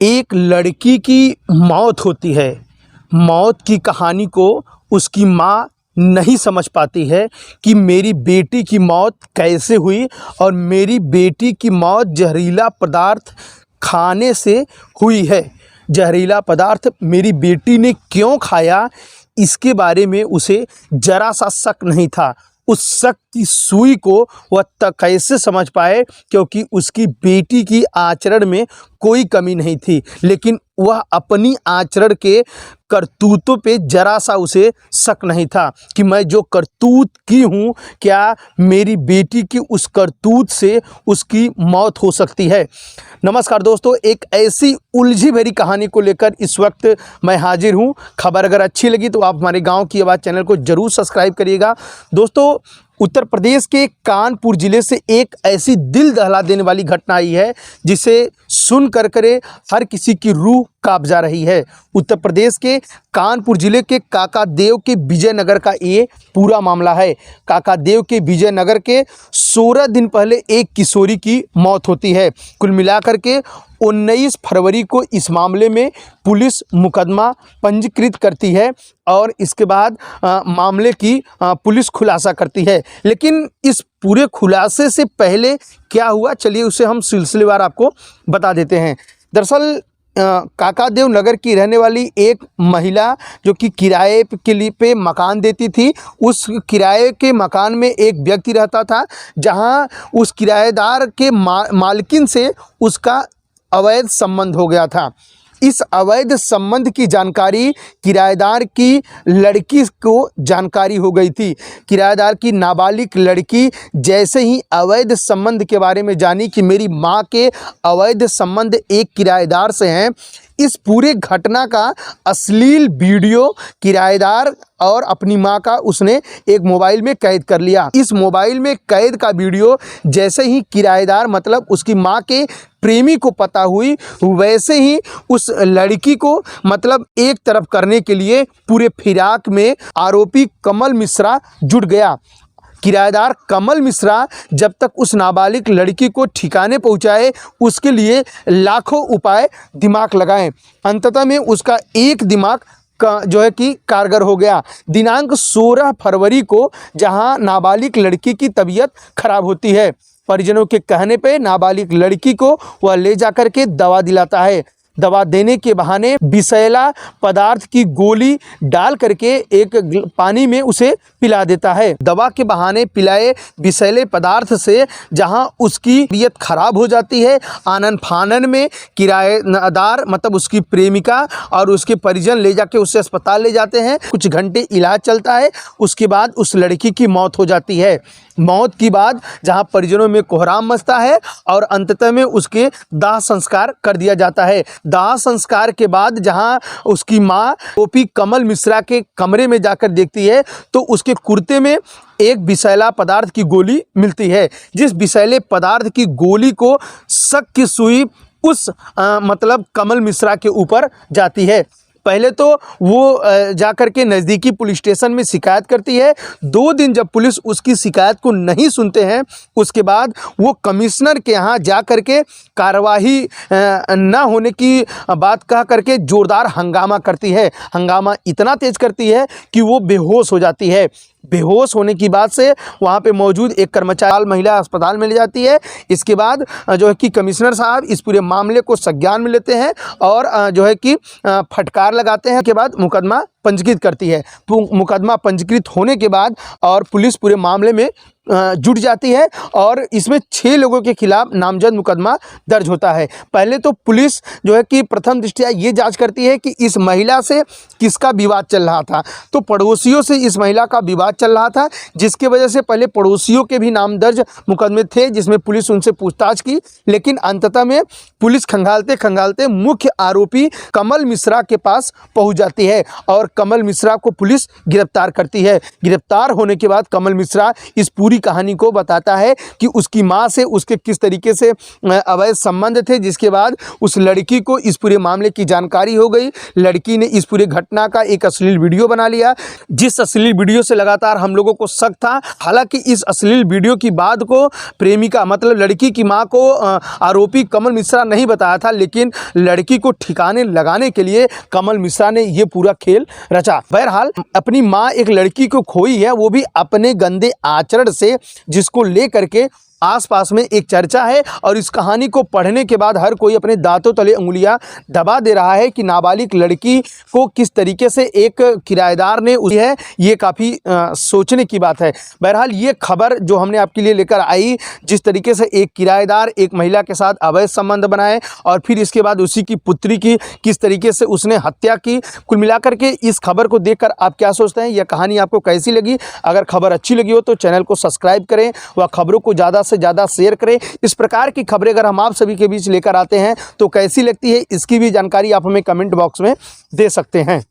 एक लड़की की मौत होती है। मौत की कहानी को उसकी माँ नहीं समझ पाती है कि मेरी बेटी की मौत कैसे हुई और मेरी बेटी की मौत जहरीला पदार्थ खाने से हुई है। जहरीला पदार्थ मेरी बेटी ने क्यों खाया, इसके बारे में उसे ज़रा सा शक नहीं था। उस शक की सुई को वह कैसे समझ पाए, क्योंकि उसकी बेटी की आचरण में कोई कमी नहीं थी, लेकिन वह अपनी आचरण के करतूतों पे ज़रा सा उसे शक नहीं था कि मैं जो करतूत की हूँ, क्या मेरी बेटी की उस करतूत से उसकी मौत हो सकती है। नमस्कार दोस्तों, एक ऐसी उलझी भरी कहानी को लेकर इस वक्त मैं हाजिर हूँ। खबर अगर अच्छी लगी तो आप हमारे गांव की आवाज़ चैनल को ज़रूर सब्सक्राइब करिएगा। दोस्तों, उत्तर प्रदेश के कानपुर ज़िले से एक ऐसी दिल दहला देने वाली घटना आई है जिसे सुन कर हर किसी की रूह कांप जा रही है। उत्तर प्रदेश के कानपुर ज़िले के काकादेव के विजयनगर का ये पूरा मामला है। काकादेव के विजयनगर के 16 दिन पहले एक किशोरी की मौत होती है। कुल मिलाकर के 19 फरवरी को इस मामले में पुलिस मुकदमा पंजीकृत करती है और इसके बाद मामले की पुलिस खुलासा करती है। लेकिन इस पूरे खुलासे से पहले क्या हुआ, चलिए उसे हम सिलसिलेवार आपको बता देते हैं। दरअसल काकादेव नगर की रहने वाली एक महिला जो कि किराए के लिए पे मकान देती थी, उस किराए के मकान में एक व्यक्ति रहता था, जहां उस किराएदार के मालकिन से उसका अवैध संबंध हो गया था। इस अवैध संबंध की जानकारी किराएदार की लड़की को जानकारी हो गई थी। किराएदार की नाबालिग लड़की जैसे ही अवैध संबंध के बारे में जानी कि मेरी माँ के अवैध संबंध एक किराएदार से हैं, इस पूरे घटना का अश्लील वीडियो किराएदार और अपनी माँ का उसने एक मोबाइल में कैद कर लिया। इस मोबाइल में कैद का वीडियो जैसे ही किराएदार मतलब उसकी माँ के प्रेमी को पता हुई, वैसे ही उस लड़की को मतलब एक तरफ करने के लिए पूरे फिराक में आरोपी कमल मिश्रा जुट गया। किराएदार कमल मिश्रा जब तक उस नाबालिग लड़की को ठिकाने पहुंचाए, उसके लिए लाखों उपाय दिमाग लगाए। अंततः में उसका एक दिमाग का जो है कि कारगर हो गया। दिनांक 16 फरवरी को जहां नाबालिग लड़की की तबीयत खराब होती है, परिजनों के कहने पे नाबालिग लड़की को वह ले जाकर के दवा दिलाता है। दवा देने के बहाने विषैला पदार्थ की गोली डाल करके एक पानी में उसे पिला देता है। दवा के बहाने पिलाए विषैले पदार्थ से जहां उसकी तबीयत खराब हो जाती है, आनन फानन में किराएदार मतलब उसकी प्रेमिका और उसके परिजन ले जाके उसे अस्पताल ले जाते हैं। कुछ घंटे इलाज चलता है, उसके बाद उस लड़की की मौत हो जाती है। मौत के बाद जहां परिजनों में कोहराम मचता है और अंततः में उसके दाह संस्कार कर दिया जाता है। दाह संस्कार के बाद जहां उसकी मां आरोपी कमल मिश्रा के कमरे में जाकर देखती है तो उसके कुर्ते में एक विषैला पदार्थ की गोली मिलती है। जिस विषैले पदार्थ की गोली को शक की सुई उस मतलब कमल मिश्रा के ऊपर जाती है। पहले तो वो जाकर के नज़दीकी पुलिस स्टेशन में शिकायत करती है। 2 दिन जब पुलिस उसकी शिकायत को नहीं सुनते हैं, उसके बाद वो कमिश्नर के यहाँ जा कर के कार्रवाई न होने की बात कह करके ज़ोरदार हंगामा करती है। हंगामा इतना तेज़ करती है कि वो बेहोश हो जाती है। बेहोश होने की बात से वहाँ पे मौजूद एक कर्मचारी महिला अस्पताल में ले जाती है। इसके बाद जो है कि कमिश्नर साहब इस पूरे मामले को संज्ञान में लेते हैं और जो है कि फटकार लगाते हैं। के बाद मुकदमा पंजीकृत करती है। मुकदमा पंजीकृत होने के बाद और पुलिस पूरे मामले में जुट जाती है और इसमें 6 लोगों के खिलाफ नामजद मुकदमा दर्ज होता है। पहले तो पुलिस जो है कि प्रथम दृष्टया ये जांच करती है कि इस महिला से किसका विवाद चल रहा था। तो पड़ोसियों से इस महिला का विवाद चल रहा था, जिसकी वजह से पहले पड़ोसियों के भी नाम दर्ज मुकदमे थे, जिसमें पुलिस उनसे पूछताछ की। लेकिन अंततः में पुलिस खंगालते खंगालते मुख्य आरोपी कमल मिश्रा के पास पहुँच जाती है और कमल मिश्रा को पुलिस गिरफ्तार करती है। गिरफ्तार होने के बाद कमल मिश्रा इस पूरी पूरी कहानी को बताता है कि उसकी माँ से उसके किस तरीके से अवैध संबंध थे, जिसके बाद उस लड़की को इस पूरे मामले की जानकारी हो गई। लड़की ने इस पूरे घटना का एक अश्लील वीडियो बना लिया, जिस अश्लील वीडियो से लगातार हम लोगों को शक था। हालांकि इस अश्लील वीडियो की बात को प्रेमिका मतलब लड़की की माँ को आरोपी कमल मिश्रा नहीं बताया था, लेकिन लड़की को ठिकाने लगाने के लिए कमल मिश्रा ने ये पूरा खेल रचा। बहरहाल अपनी माँ एक लड़की को खोई है, वो भी अपने गंदे आचरण से, जिसको लेकर के आसपास में एक चर्चा है। और इस कहानी को पढ़ने के बाद हर कोई अपने दांतों तले उंगलियां दबा दे रहा है कि नाबालिग लड़की को किस तरीके से एक किराएदार ने उसी है, ये काफ़ी सोचने की बात है। बहरहाल ये खबर जो हमने आपके लिए लेकर आई, जिस तरीके से एक किराएदार एक महिला के साथ अवैध संबंध बनाए और फिर इसके बाद उसी की पुत्री की किस तरीके से उसने हत्या की, कुल मिलाकर के इस खबर को देखकर आप क्या सोचते हैं, यह कहानी आपको कैसी लगी? अगर खबर अच्छी लगी हो तो चैनल को सब्सक्राइब करें व खबरों को ज़्यादा से ज़्यादा शेयर करें। इस प्रकार की खबरें अगर हम आप सभी के बीच लेकर आते हैं तो कैसी लगती है, इसकी भी जानकारी आप हमें कमेंट बॉक्स में दे सकते हैं।